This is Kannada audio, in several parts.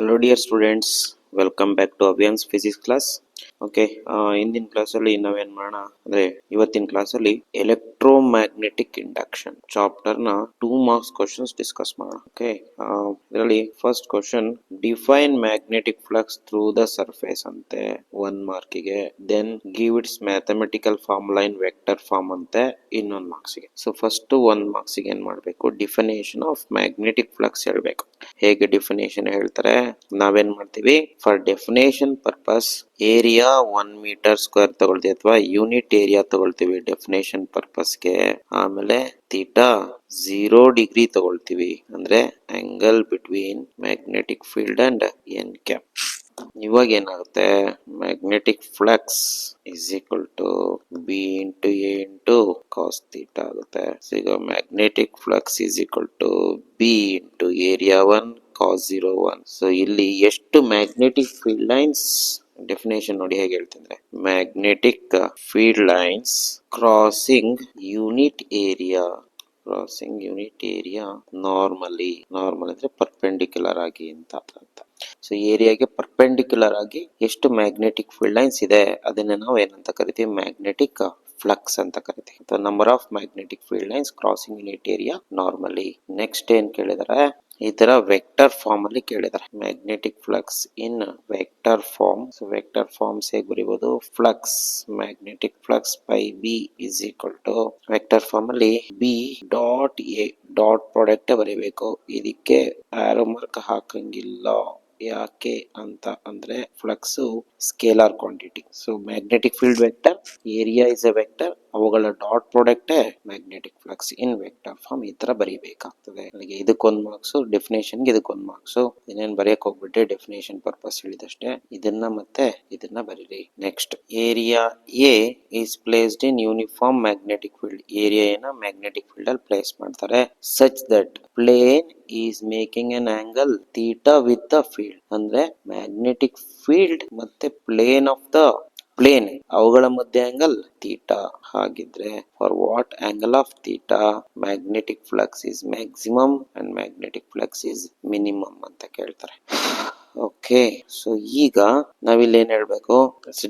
Hello dear students, welcome back to Abhyang's physics class. Okay, ಇಂದಿನ ಕ್ಲಾಸಲ್ಲಿ ನಾವೇನ್ ಮಾಡೋಣ ಅಂದ್ರೆ ಇವತ್ತಿನ ಕ್ಲಾಸಲ್ಲಿ ಎಲೆಕ್ಟ್ರೋಮ್ಯಾಗ್ನೆಟಿಕ್ ಇಂಡಕ್ಷನ್ ಚಾಪ್ಟರ್ ನ 2 ಮಾರ್ಕ್ಸ್ ಕ್ವಶನ್ಸ್ ಡಿಸ್ಕಸ್ ಮಾಡೋಣ. ಓಕೆ, ಇದರಲ್ಲಿ first question define magnetic flux through the surface ಅಂತೆ 1 ಮಾರ್ಕಿಗೆ, then give its mathematical formula in vector form ಅಂತೆ ಇನ್ನೊಂದು ಮಾರ್ಕ್ಸ್ಗೆ. ಸೊ ಫಸ್ಟ್ 1 ಮಾರ್ಕ್ಸ್ಗೆ ಏನ್ ಮಾಡ್ಬೇಕು, ಡಿಫಿನೇಷನ್ ಆಫ್ ಮ್ಯಾಗ್ನೆಟಿಕ್ ಫ್ಲಕ್ಸ್ ಹೇಳ್ಬೇಕು. ಹೇಗೆ ಡಿಫಿನೇಷನ್ ಹೇಳ್ತಾರೆ, ನಾವೇನ್ ಮಾಡ್ತೀವಿ, for definition purpose area 1 metre square ತಗೊಳ್ತೀವಿ ಅಥವಾ ಯೂನಿಟ್ ಏರಿಯಾ ತಗೊಳ್ತೀವಿ ಡೆಫಿನೇಷನ್ ಪರ್ಪಸ್ಗೆ. ಆಮೇಲೆ ಥೀಟಾ 0 ಡಿಗ್ರಿ ತಗೊಳ್ತೀವಿ, ಅಂದ್ರೆ angle between magnetic field and N cap. ಇವಾಗ ಏನಾಗುತ್ತೆ, magnetic flux is equal to B into A into cos theta ಆಗುತ್ತೆ. ಸೊ ಈಗ magnetic flux is equal to B into area 1 cos 01. ಸೊ ಇಲ್ಲಿ ಎಷ್ಟು ಮ್ಯಾಗ್ನೆಟಿಕ್ ಫೀಲ್ಡ್ ಲೈನ್ಸ್, ಡೆಫಿನೇಷನ್ ನೋಡಿ ಹೇಗೆ ಹೇಳ್ತಿದ್ರೆ, magnetic field lines crossing unit area normally ಅಂದ್ರೆ ಪರ್ಪೆಂಡಿಕ್ಯುಲರ್ ಆಗಿ ಅಂತ. ಸೊ ಏರಿಯಾಗೆ ಪರ್ಪೆಂಡಿಕ್ಯುಲರ್ ಆಗಿ ಎಷ್ಟು ಮ್ಯಾಗ್ನೆಟಿಕ್ ಫೀಲ್ಡ್ ಲೈನ್ಸ್ ಇದೆ ಅದನ್ನ ನಾವು ಏನಂತ ಕರಿತೀವಿ, ಮ್ಯಾಗ್ನೆಟಿಕ್ ಫ್ಲಕ್ಸ್ ಅಂತ ಕರಿತೀವಿ. Number of magnetic field lines crossing unit area normally. Next ಏನ್ ಕೇಳಿದಾರೆ, ಈ ತರ ವೆಕ್ಟರ್ ಫಾರ್ಮ್ ಅಲ್ಲಿ ಕೇಳಿದಾರೆ, magnetic flux in vector form. So vector forms ಹೇಗೆ ಬರೀಬಹುದು, flux magnetic flux by B is equal to vector form ಅಲ್ಲಿ B dot A dot product ಬರೀಬೇಕು. ಇದಕ್ಕೆ ಆರೋ ಮಾರ್ಕ್ ಹಾಕಂಗಿಲ್ಲ, ಯಾಕೆ ಅಂತ ಅಂದ್ರೆ flux scalar quantity. So magnetic field vector, area is a vector, ಅವುಗಳ dot product magnetic flux in vector form. ಈ ತರ ಬರೀಬೇಕಾಗ್ತದೆ. ನನಗೆ ಇದಕ್ಕೊಂದು ಮಾರ್ಕ್ಸ್, ಡೆಫಿನೇಷನ್ ಗೆ ಇದಕ್ಕೊಂದು ಮಾರ್ಕ್ಸ್. ಇನ್ನೇನು ಬರೆಯಕ್ ಹೋಗ್ಬಿಟ್ಟೆ, ಡೆಫಿನೇಷನ್ ಪರ್ಪಸ್ ಹೇಳಿದಷ್ಟೇ. ಇದನ್ನ ಮತ್ತೆ ಇದನ್ನ ಬರೀರಿ. Next, area A is placed in uniform magnetic field. Area ಏನ ಮ್ಯಾಗ್ನೆಟಿಕ್ ಫೀಲ್ಡ್ ಅಲ್ಲಿ ಪ್ಲೇಸ್ ಮಾಡ್ತಾರೆ, such that plane is making an angle theta with the field. ಅಂದ್ರೆ ಮ್ಯಾಗ್ನೆಟಿಕ್ ಫೀಲ್ಡ್ ಮತ್ತೆ ಪ್ಲೇನ್ ಆಫ್ ದ ಪ್ಲೇನ್, ಅವುಗಳ ಮಧ್ಯೆ ಆಂಗಲ್ ಥೀಟಾ. ಹಾಗಿದ್ರೆ for what angle of theta magnetic flux is maximum and magnetic flux is minimum ಅಂತ ಕೇಳ್ತಾರೆ. ಓಕೆ, ಸೊ ಈಗ ನಾವಿಲ್ಲಿ ಏನ್ ಹೇಳ್ಬೇಕು,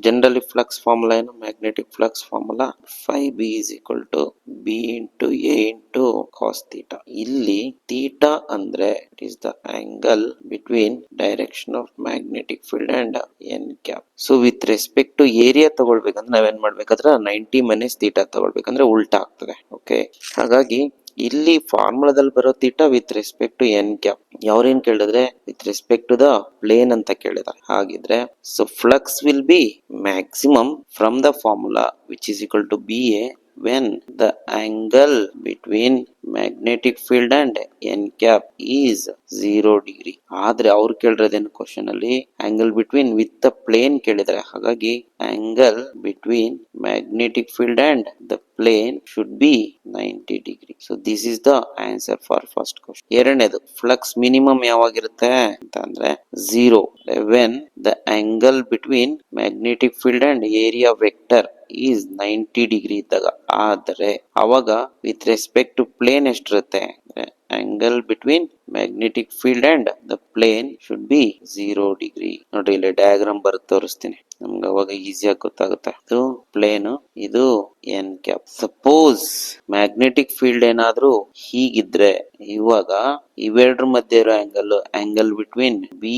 ಜನರಲಿ ಫ್ಲಕ್ಸ್ ಫಾರ್ಮುಲಾ ಏನು, magnetic flux formula phi B is equal to B into A into cos theta. ಇಲ್ಲಿ ಥೀಟಾ ಅಂದ್ರೆ it is the angle between direction of magnetic field and N cap. So with respect to area ತಗೊಳ್ಬೇಕಂದ್ರೆ ನಾವೇನ್ ಮಾಡ್ಬೇಕಾದ್ರೆ 90 ಮೈನಸ್ ಥೀಟಾ ತಗೊಳ್ಬೇಕಂದ್ರೆ ಉಲ್ಟಾ ಆಗ್ತದೆ. ಓಕೆ, ಹಾಗಾಗಿ ಇಲ್ಲಿ ಫಾರ್ಮುಲಾದಲ್ಲಿ ಬರೋ theta with respect to N cap. ಯಾವ್ರೇನ್ ಕೇಳಿದ್ರೆ with respect to the plane ಅಂತ ಕೇಳಿದಾರೆ. ಹಾಗಿದ್ರೆ so flux will be maximum from the formula which is equal to B A when the angle between magnetic field and n cap is 0 degree. ಆದ್ರೆ ಅವ್ರು ಕೇಳಿರೋದೇನು ಕ್ವಶನ್ ಅಲ್ಲಿ, angle between with the plane ಕೇಳಿದಾರೆ. ಹಾಗಾಗಿ angle between magnetic field and the plane should be 90 degree. So this is the answer for first question. ಎರಡನೇದು, ಫ್ಲಕ್ಸ್ ಮಿನಿಮಮ್ ಯಾವಾಗಿರುತ್ತೆ ಅಂತ ಅಂದ್ರೆ 0 when the angle between magnetic field and area vector is 90 degree ಇದ್ದಾಗ. ಆದರೆ ಅವಾಗ ವಿತ್ ರೆಸ್ಪೆಕ್ಟ್ ಟು ಪ್ಲೇನ್ ಎಷ್ಟಿರುತ್ತೆ, angle between magnetic field and the plane should be 0 degree. ನೋಡ್ರಿ ಇಲ್ಲಿ ಡಯಾಗ್ರಾಮ್ ಬರುತ್ತೆ, ತೋರಿಸ್ತೀನಿ ನಮ್ಗೆ, ಅವಾಗ ಈಸಿಯಾಗಿ ಗೊತ್ತಾಗುತ್ತೆ. ಇದು ಪ್ಲೇನ್, ಇದು N cap. Suppose magnetic field ಏನಾದ್ರೂ ಹೀಗಿದ್ರೆ, ಇವಾಗ ಇವೆರಡರ ಮಧ್ಯೆ ಇರೋ angle between B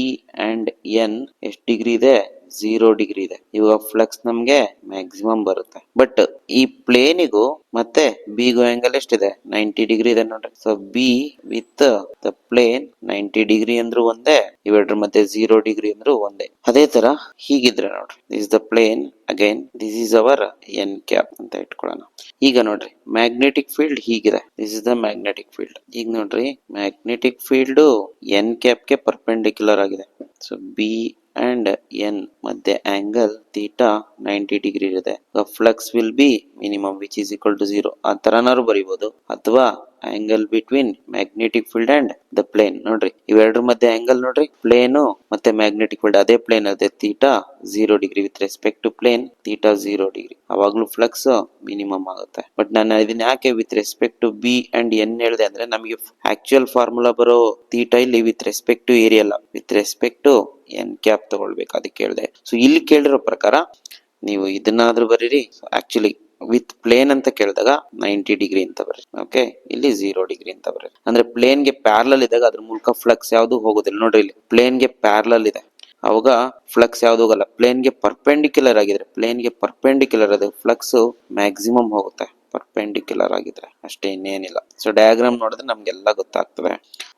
and N ಎಷ್ಟು ಡಿಗ್ರಿ ಇದೆ, 0 ಡಿಗ್ರಿ ಇದೆ. ಇವಾಗ ಫ್ಲಕ್ಸ್ ನಮ್ಗೆ ಮ್ಯಾಕ್ಸಿಮಮ್ ಬರುತ್ತೆ. ಬಟ್ ಈ ಪ್ಲೇನಿಗೂ ಮತ್ತೆ ಬಿಗೂ ಆಂಗಲ್ ಎಷ್ಟಿದೆ, 90 ಡಿಗ್ರಿ ಇದೆ ನೋಡ್ರಿ. So B with the plane 90 degree ಅಂದ್ರೂ ಒಂದೇ, ಇವೆರಡರ ಮಧ್ಯೆ 0 ಡಿಗ್ರಿ ಅಂದ್ರೂ ಒಂದೇ. ಅದೇ ತರ ಹೀಗಿದ್ರೆ ನೋಡ್ರಿ, this the plane, again this is our N cap ಅಂತ ಇಟ್ಕೊಳ್ಳೋಣ. ಈಗ ನೋಡ್ರಿ ಮ್ಯಾಗ್ನೆಟಿಕ್ ಫೀಲ್ಡ್ ಹೀಗಿದೆ, this is the magnetic field. ಈಗ ನೋಡ್ರಿ ಮ್ಯಾಗ್ನೆಟಿಕ್ ಫೀಲ್ಡ್ ಎನ್ ಕ್ಯಾಪ್ ಗೆ ಪರ್ಪೆಂಡಿಕ್ಯುಲರ್ ಆಗಿದೆ. ಸೊ ಬಿ and n ಮಧ್ಯೆ ಆಂಗಲ್ theta 90 ಡಿಗ್ರಿ ಇರುತ್ತೆ. Flux will be minimum which is equal to 0 ಆ ತರನಾರು ಬರೀಬಹುದು, ಅಥವಾ angle between magnetic field and the plane. ನೋಡ್ರಿ ಇವೆರಡರ ಮಧ್ಯೆ ಆಂಗಲ್ ನೋಡ್ರಿ, ಪ್ಲೇನು ಮತ್ತೆ ಮ್ಯಾಗ್ನೆಟಿಕ್ ಫೀಲ್ಡ್ ಅದೇ ಪ್ಲೇನ್ ಅದೇ theta 0 degree with respect to plane theta 0 degree, ಅವಾಗ್ಲೂ ಫ್ಲಕ್ಸ್ ಮಿನಿಮಮ್ ಆಗುತ್ತೆ. ಬಟ್ ನಾನು ಇದನ್ನ ಯಾಕೆ with respect to B and N ಹೇಳಿದೆ ಅಂದ್ರೆ, ನಮಗೆ ಆಕ್ಚುಯಲ್ ಫಾರ್ಮುಲಾ ಬರೋ ಥೀಟಾ ಇಲ್ಲಿ ವಿತ್ ರೆಸ್ಪೆಕ್ಟ್ ಟು ಏರಿಯಾ ಅಲ್ಲ, with respect to N cap ತಗೊಳ್ಬೇಕು, ಅದಕ್ಕೆ ಹೇಳಿದೆ. ಸೊ ಇಲ್ಲಿ ಕೇಳಿರೋ ಪ್ರಕಾರ ನೀವು ಇದನ್ನಾದ್ರೂ ಬರೀರಿ. ಆಕ್ಚುಲಿ ವಿತ್ ಪ್ಲೇನ್ ಅಂತ ಕೇಳಿದಾಗ 90 ಡಿಗ್ರಿ ಅಂತ ಬರ್ರಿ. ಓಕೆ, ಇಲ್ಲಿ 0 ಡಿಗ್ರಿ ಅಂತ ಬರ್ರಿ. ಅಂದ್ರೆ ಪ್ಲೇನ್ ಗೆ ಪ್ಯಾರಲಲ್ ಇದ್ದಾಗ ಅದ್ರ ಮೂಲಕ ಫ್ಲಕ್ಸ್ ಯಾವ್ದು ಹೋಗೋದಿಲ್ಲ. ನೋಡ್ರಿ ಇಲ್ಲಿ ಪ್ಲೇನ್ ಗೆ ಪ್ಯಾರಲಲ್ ಇದೆ, ಅವಾಗ ಫ್ಲಕ್ಸ್ ಯಾವ್ದು ಹೋಗಲ್ಲ. ಪ್ಲೇನ್ ಗೆ ಪರ್ಪೆಂಡಿಕ್ಯುಲರ್ ಆಗಿದ್ರೆ, ಪ್ಲೇನ್ ಗೆ ಪರ್ಪೆಂಡಿಕ್ಯುಲರ್ ಅದ ಫ್ಲಕ್ಸ್ ಮ್ಯಾಕ್ಸಿಮಮ್ ಹೋಗುತ್ತೆ, ಪರ್ಪೆಂಡಿಕ್ಯುಲರ್ ಆಗಿದ್ರೆ ಅಷ್ಟೇ, ಇನ್ನೇನಿಲ್ಲ. ಸೊ ಡಯಾಗ್ರಾಮ್ ನೋಡಿದ್ರೆ ನಮ್ಗೆಲ್ಲ ಗೊತ್ತಾಗ್ತದೆ.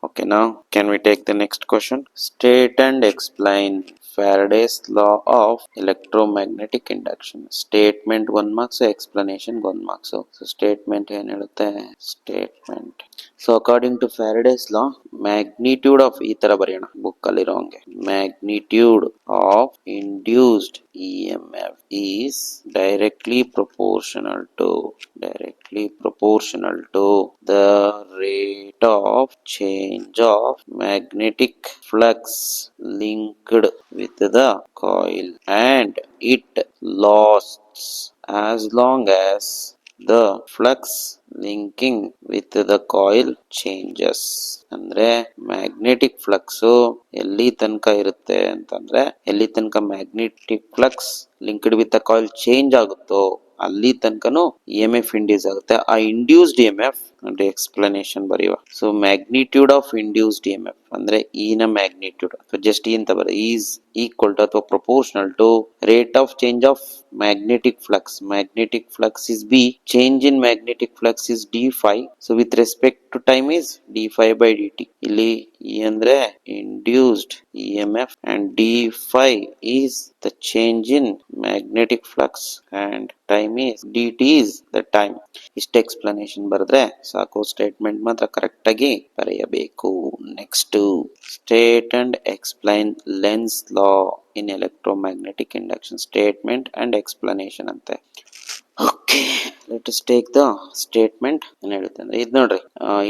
ಓಕೆ, ನಾವು can we take the next question. State and explain Faraday's law of electromagnetic induction. Statement 1 marks, explanation 1 marks. So statement ಏನು ಹೇಳುತ್ತೆ? Statement. So according to Faraday's law, magnitude of ಈ ತರ ಬರೆಯೋಣ ಬುಕ್ ಅಲ್ಲಿರೋ ಹಂಗೆ, magnitude of induced EMF is directly proportional to the rate of change of magnetic flux linked with the coil, and it lasts as long as the flux linking with the coil changes. ಅಂದ್ರೆ ಮ್ಯಾಗ್ನೆಟಿಕ್ ಫ್ಲಕ್ಸ್ ಎಲ್ಲಿ ತನಕ ಇರುತ್ತೆ ಅಂತಂದ್ರೆ, ಎಲ್ಲಿ ತನಕ magnetic flux linked with the coil change ಆಗುತ್ತೋ ಅಲ್ಲಿ ತನಕನು ಇ ಎಂ ಎಫ್ ಇಂಡ್ಯೂಸ್ ಆಗುತ್ತೆ. ಆ ಇಂಡ್ಯೂಸ್ಡ್ ಇ ಎಂ ಎಫ್ ಅಂದ್ರೆ ಎಕ್ಸ್ಪ್ಲನೇಷನ್ ಬರೆಯುವ. So magnitude of induced E M F ಅಂದ್ರೆ ಇ ನ ಮ್ಯಾಗ್ನಿಟ್ಯೂಡ್ ಜಸ್ಟ್ ಇ ಅಂತ ಬರ ಈಸ್ ಈಕ್ವಲ್ ಟು ಅಥವಾ proportional to rate of change of magnetic flux. Magnetic flux is B, change in magnetic flux is D phi. So with respect to time is D phi by D T. ಇಲ್ಲಿ ಇ ಅಂದ್ರೆ induced E M F and D phi is the change in magnetic flux and time is D T is the time. ಇಷ್ಟ ಎಕ್ಸ್ಪ್ಲನೇಷನ್ ಬರೆದ್ರೆ ಸಾಕು. ಸ್ಟೇಟ್ಮೆಂಟ್ ಮಾತ್ರ ಕರೆಕ್ಟ್ ಆಗಿ ಬರೆಯಬೇಕು. Next, state and explain Lenz law in electromagnetic induction. Statement and explanation ಅಂತೆ. Okay, let us take the statement. ಏನ್ ಹೇಳುತ್ತೆ ಅಂದ್ರೆ ಇದು ನೋಡ್ರಿ,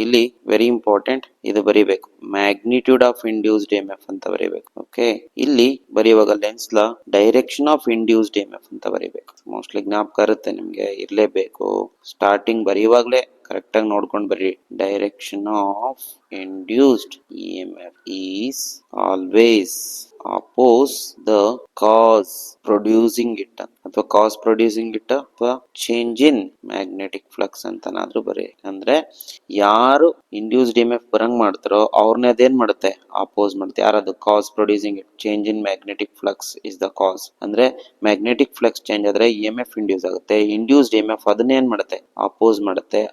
ಇಲ್ಲಿ ವೆರಿ ಇಂಪಾರ್ಟೆಂಟ್, ಇದು ಬರೀಬೇಕು. Magnitude of induced M F ಅಂತ ಬರೀಬೇಕು. ಓಕೆ, ಇಲ್ಲಿ ಬರೆಯುವಾಗ lens law direction of induced M F ಅಂತ ಬರೀಬೇಕು. ಮೋಸ್ಟ್ಲಿ ಜ್ಞಾಪಕ ಇರುತ್ತೆ ನಿಮ್ಗೆ, ಇರ್ಲೇಬೇಕು. ಸ್ಟಾರ್ಟಿಂಗ್ ಬರೆಯುವಾಗ್ಲೇ ಕರೆಕ್ಟ್ ಆಗಿ ನೋಡ್ಕೊಂಡು ಬರೀ. Direction of induced E M F is always oppose the cause producing it, ಅಥವಾ cause producing it ಅಥವಾ change in magnetic flux ಅಂತನಾದ್ರೂ ಬರೀ. ಅಂದ್ರೆ ಯಾರು ಇಂಡ್ಯೂಸ್ಡ್ ಇ ಎಂ ಎಫ್ ಬರಂಗ್ ಮಾಡ್ತಾರೋ ಅವ್ರನ್ನ ಅದೇನ್ ಮಾಡುತ್ತೆ, ಅಪೋಸ್ ಮಾಡುತ್ತೆ. ಯಾರದು? Cause producing it. Change in magnetic flux is the cause. ಅಂದ್ರೆ ಮ್ಯಾಗ್ನೆಟಿಕ್ ಫ್ಲಕ್ಸ್ ಚೇಂಜ್ ಆದ್ರೆ ಇ ಎಂ ಎಫ್ ಇಂಡ್ಯೂಸ್ ಆಗುತ್ತೆ. ಇಂಡ್ಯೂಸ್ಡ್ ಇ ಎಂ ಎಫ್ ಅದನ್ನ ಏನ್ ಮಾಡುತ್ತೆ, ಅಪೋಸ್ ಮಾಡುತ್ತೆ.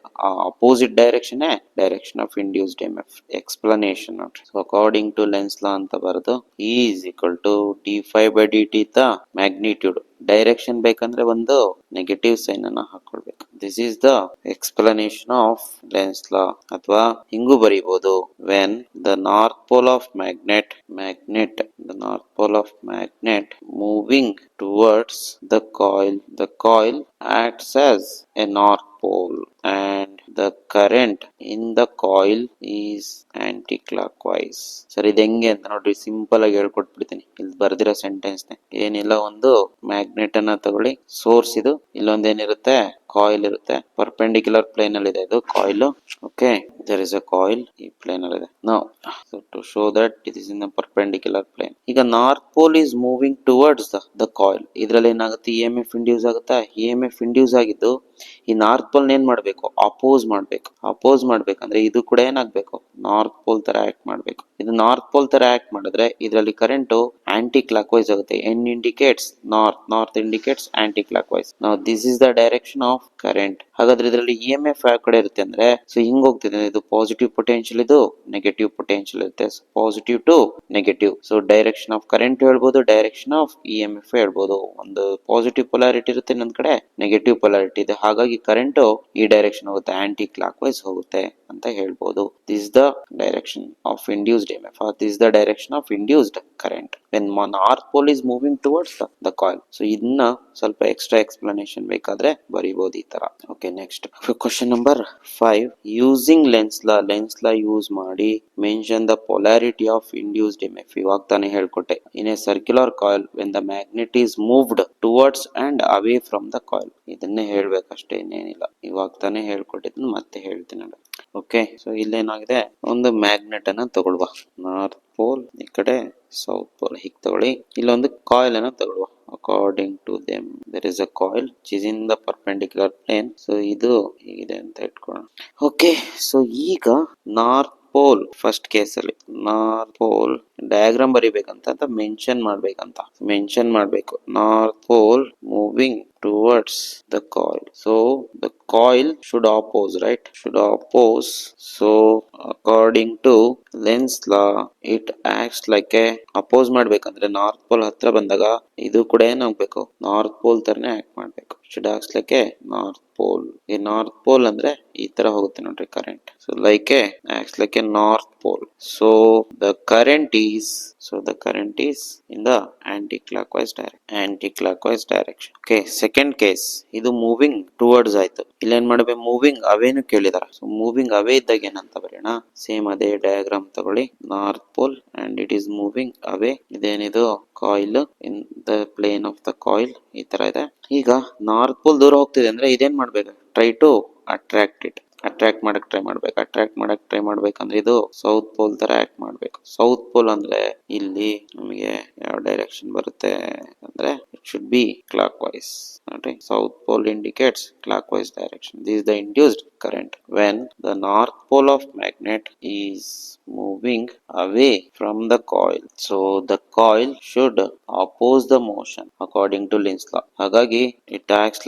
Opposite direction direction of induced E M F. Explanation ನೋಡ್ರಿ. So according to Lenz law ಅಂತ ಬರೆದು is equal to D phi by D T the magnitude. Direction ಬೇಕಂದ್ರೆ ಒಂದು ನೆಗೆಟಿವ್ ಸೈನ್ ಅನ್ನ ಹಾಕೊಳ್ಬೇಕು. This is the explanation of Lenz law. ಅಥವಾ ಹಿಂಗೂ ಬರೀಬಹುದು, when the north pole of magnet the north pole of magnet moving towards the coil acts as a north pole and the current in the coil is anti-clockwise. ಸರಿ, ಇದು ಹೆಂಗೆ ಅಂತ ನೋಡ್ರಿ, ಸಿಂಪಲ್ ಆಗಿ ಹೇಳ್ಕೊಟ್ಬಿಡ್ತೀನಿ. ಇಲ್ಲಿ ಬರ್ದಿರೋ ಸೆಂಟೆನ್ಸ್ ಏನಿಲ್ಲ, ಒಂದು ಮ್ಯಾಗ್ನೆಟ್ ಅನ್ನ ತಗೊಳ್ಳಿ, ಸೋರ್ಸ್ ಇದು, ಇಲ್ಲೊಂದೇನಿರುತ್ತೆ, ಕಾಯಿಲ್ ಇರುತ್ತೆ. ಪರ್ಪೆಂಡಿಕ್ಯುಲರ್ ಪ್ಲೇನ್ ಅಲ್ಲಿ ಇದೆ ಇದು coil. Okay, there is a coil ಈ ಪ್ಲೇನ್ ಅಲ್ಲಿ ಇದೆ. Now so to show that it is in the perpendicular plane. ಈಗ north pole is moving towards the coil. ಇದ್ರಲ್ಲಿ ಏನಾಗುತ್ತೆ, ಇ ಎಂ ಎಫ್ ಇಂಡ್ಯೂಸ್ ಆಗುತ್ತಾ? ಇ ಎಂ ಎಫ್ ಇಂಡ್ಯೂಸ್ ಆಗಿದ್ದು ಈ ನಾರ್ತ್ ಪೋಲ್ ಏನ್ ಮಾಡ್ಬೇಕು, ಅಪೋಸ್ ಮಾಡ್ಬೇಕು. ಅಪೋಸ್ ಮಾಡ್ಬೇಕಂದ್ರೆ ಇದು ಕೂಡ ಏನಾಗ್ಬೇಕು, ನಾರ್ತ್ ಪೋಲ್ ತರ ಆಕ್ಟ್ ಮಾಡ್ಬೇಕು. ಇದು ನಾರ್ತ್ ಪೋಲ್ ತರ ಆಕ್ಟ್ ಮಾಡಿದ್ರೆ ಇದರಲ್ಲಿ ಕರೆಂಟ್ ಆಂಟಿ ಕ್ಲಾಕ್ ವೈಸ್ ಆಗುತ್ತೆ. N indicates north, north indicates anticlockwise. ನಾವು this is the direction of current. ಹಾಗಾದ್ರೆ ಇದರಲ್ಲಿ ಇ ಎಂ ಎಫ್ ಯಾವ ಕಡೆ ಇರುತ್ತೆ ಅಂದ್ರೆ, ಸೊ ಹಿಂಗ್ ಹೋಗ್ತಿದೆ. ಇದು ಪಾಸಿಟಿವ್ ಪೊಟೆನ್ಶಿಯಲ್, ಇದು ನೆಗೆಟಿವ್ ಪೊಟೆನ್ಶಿಯಲ್ ಇರುತ್ತೆ. Positive to negative. So direction of current ಹೇಳ್ಬೋದು, direction of E M F ಹೇಳ್ಬೋದು. ಒಂದು ಪಾಸಿಟಿವ್ ಪೊಲಾರಿಟಿ ಇರುತ್ತೆ, ಇನ್ನೊಂದ್ ಕಡೆ ನೆಗೆಟಿವ್ ಪೊಲಾರಿಟಿ ಇದೆ. ಹಾಗಾಗಿ ಕರೆಂಟ್ ಈ ಡೈರೆಕ್ಷನ್ ಹೋಗುತ್ತೆ, ಆಂಟಿ ಕ್ಲಾಕ್ ವೈಸ್ ಹೋಗುತ್ತೆ ಅಂತ ಹೇಳ್ಬೋದು. This the direction of induced E M F, this the direction of induced current. when north pole is moving towards the coil. So ಇದನ್ನ ಸ್ವಲ್ಪ ಎಕ್ಸ್ಟ್ರಾ ಎಕ್ಸ್ಪ್ಲನೇಷನ್ ಬೇಕಾದ್ರೆ ಬರಿಬಹುದು ಈ ತರ. Okay, next question number 5. Using Lenz law use ಮಾಡಿ mention the polarity of induced EMF. ಇವಾಗ ತಾನೇ ಹೇಳ್ಕೊಟ್ಟೆ. In a circular coil when the magnet is moved towards and away from the coil. ಇದನ್ನೇ ಹೇಳ್ಬೇಕಷ್ಟೇ, ಇನ್ನೇನಿಲ್ಲ. ಇವಾಗ ತಾನೇ ಹೇಳ್ಕೊಟ್ಟಿದ್ನ ಮತ್ತೆ ಹೇಳ್ತೀನಿ. ಓಕೆ, ಸೊ ಇಲ್ಲೇನಾಗಿದೆ, ಒಂದು ಮ್ಯಾಗ್ನೆಟ್ ಅನ್ನ ತಗೊಳ್ಳುವ. ನಾರ್ತ್ ಪೋಲ್ ಈ ಕಡೆ, ಸೌತ್ ಪೋಲ್ ಹೀಗೆ ತಗೊಳ್ಳಿ. ಇಲ್ಲೊಂದು ಕಾಯಿಲ್ ಅನ್ನ ತಗೊಳ್ಳುವ. According to them there is a coil which is in the perpendicular plane. So ಇದು ಹೀಗಿದೆ ಅಂತ ಇಟ್ಕೊಳ್ಳೋಣ. ಓಕೆ, ಸೊ ಈಗ ನಾರ್ತ್ ಪೋಲ್ ಫಸ್ಟ್ ಕೇಸ್ ಅಲ್ಲಿ ನಾರ್ತ್ ಪೋಲ್ ಡಯಾಗ್ರಾಮ್ ಬರಿಬೇಕಂತ ಮೆನ್ಷನ್ ಮಾಡ್ಬೇಕು. North pole moving towards the coil. So the coil should oppose, right? So according to Lenz law, it acts like a oppose ಮಾಡ್ಬೇಕಂದ್ರೆ ನಾರ್ತ್ ಪೋಲ್ ಹತ್ರ ಬಂದಾಗ ಇದು ಕೂಡ ಏನಾಗಬೇಕು, ನಾರ್ತ್ ಪೋಲ್ ತರನೇ ಆಕ್ಟ್ ಮಾಡ್ಬೇಕು. should acts like a north pole. ಈ ನಾರ್ತ್ ಪೋಲ್ ಅಂದ್ರೆ ಈ ತರ ಹೋಗುತ್ತೆ ನೋಡ್ರಿ current. So like a acts like a north pole. So the current is in the anti-clockwise direction. Okay, second case, ಇದು ಮೂವಿಂಗ್ ಟುವರ್ಡ್ಸ್ ಆಯ್ತು. ಇಲ್ಲೇನ್ ಮಾಡ್ಬೇಕು, ಮೂವಿಂಗ್ ಅವೇನು ಕೇಳಿದಾರ. ಸೊ ಮೂವಿಂಗ್ ಅವೇ ಇದ್ದಾಗ ಏನಂತ ಬರೆಯೋಣ, ಸೇಮ್ ಅದೇ ಡಯಾಗ್ರಾಮ್ ತಗೊಳ್ಳಿ. North pole and it is moving away. ಇದೇನಿದು coil in the plane of the coil, ಈ ತರ ಇದೆ. ಈಗ ನಾರ್ತ್ ಪೋಲ್ ದೂರ ಹೋಗ್ತಿದೆ ಅಂದ್ರೆ ಇದೇನ್ ಮಾಡ್ಬೇಕು, ಟ್ರೈ ಟು ಅಟ್ರಾಕ್ಟ್ ಮಾಡಕ್ ಟ್ರೈ ಮಾಡ್ಬೇಕಂದ್ರೆ ಇದು ಸೌತ್ ಪೋಲ್ ತರ ಆಕ್ಟ್ ಮಾಡ್ಬೇಕು. ಸೌತ್ ಪೋಲ್ ಅಂದ್ರೆ ಇಲ್ಲಿ ನಮಗೆ ಯಾವ ಡೈರೆಕ್ಷನ್ ಬರುತ್ತೆ ಅಂದ್ರೆ it should be clockwise. ನೋಡಿ, south pole indicates clockwise direction. This is the induced current when the north pole of magnet is moving away from the coil. So the coil should oppose the motion according to Lenz law. ಹಾಗಾಗಿ it acts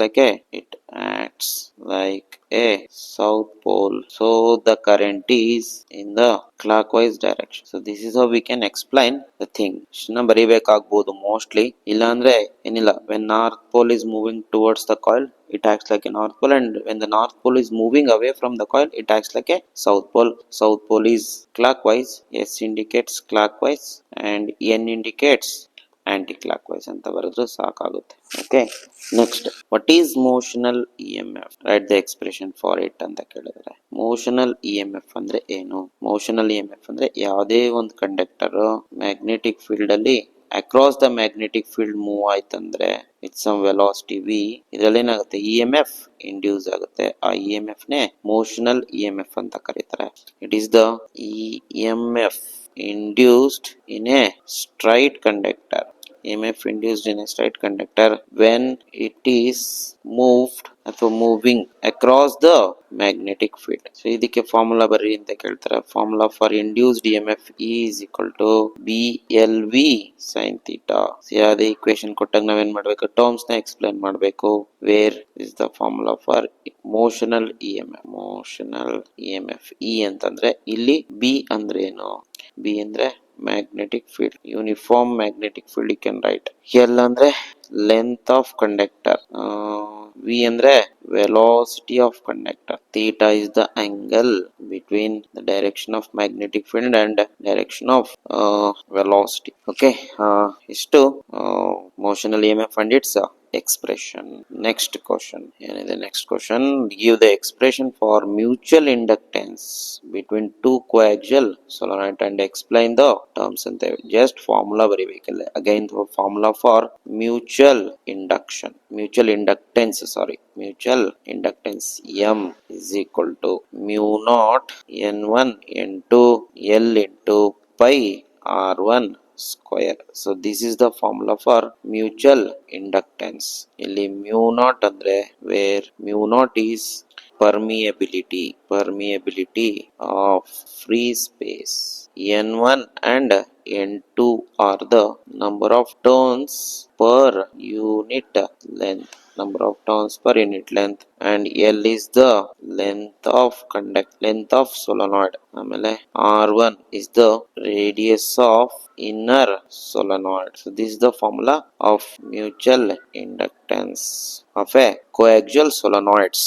like a south pole. So the current is in the clockwise direction. So this is how we can explain the thing. ಇಷ್ಟನ್ನ ಬರಿಬೇಕಾಗಬಹುದು ಮೋಸ್ಟ್ಲಿ. ಇಲ್ಲ ಅಂದ್ರೆ ಏನಿಲ್ಲ, when north pole is moving towards the coil it acts like a north pole, and when the north pole is moving away from the coil it acts like a south pole is clockwise. S indicates clockwise and N indicates anti-clockwise ಅಂತ ಬರೆದ್ರೆ ಸಾಕಾಗುತ್ತೆ. Okay, next, what is motional EMF? Write the expression for it ಅಂತ ಕೇಳಿದ್ರೆ, ಮೋಷನಲ್ EMF ಅಂದ್ರೆ ಏನು? ಮೋಷನಲ್ EMF ಅಂದ್ರೆ ಯಾವುದೇ ಒಂದು ಕಂಡಕ್ಟರ್ ಮ್ಯಾಗ್ನೆಟಿಕ್ ಫೀಲ್ಡ್ ಅಲ್ಲಿ across the magnetic field move ಆಯ್ತಂದ್ರೆ ವಿತ್ ಸಮ್ ವೆಲಾಸಿಟಿ v, ಇದರಲ್ಲಿ ಏನಾಗುತ್ತೆ, EMF ಇಂಡ್ಯೂಸ್ ಆಗುತ್ತೆ. ಆ EMF ನೇ ಮೋಷನಲ್ EMF ಅಂತ ಕರೀತಾರೆ. It is the EMF induced in a straight conductor. EMF induced in a straight conductor when it is moved ಅಥವಾ moving across the magnetic field. So ಇದಕ್ಕೆ ಫಾರ್ಮುಲಾ ಬರ್ರಿ ಅಂತ ಕೇಳ್ತಾರೆ. Formula for induced EMF is equal to BLV sin theta. ಅದೇ ಈಕ್ವೇಶನ್ ಕೊಟ್ಟಾಗ ನಾವೇನ್ ಮಾಡ್ಬೇಕು, ಟರ್ಮ್ಸ್ ನ ಎಕ್ಸ್ಪ್ಲೈನ್ ಮಾಡ್ಬೇಕು. Where is the formula for motional EMF. E ಅಂತಂದ್ರೆ ಇಲ್ಲಿ B ಅಂದ್ರೆ ಏನು? B ಅಂದ್ರೆ magnetic field, uniform magnetic field you can write. L ಅಂದ್ರೆ ಲೆಂತ್ ಆಫ್ ಕಂಡಕ್ಟರ್, V ಅಂದ್ರೆ velocity of conductor, theta is the angle between the direction of magnetic field and direction of velocity. Okay, ಇಷ್ಟು motional EMF and its expression. Next question. Give the expression for mutual inductance between two coaxial solenoid and explain the terms. And just formula ಬರಿಬೇಕಲ್ಲ. Again the formula for mutual inductance M is equal to mu naught N1 N2 L into pi R1 square. So this is the formula for mutual inductance. ಇಲ್ಲಿ mu naught ಅಂದ್ರೆ where mu naught is permeability of free space. N1 and N2 are the number of turns per unit length, and L is the length of solenoid. ಆಮೇಲೆ R1 is the radius of inner solenoid. So this is the formula of mutual inductance of a coaxial solenoids.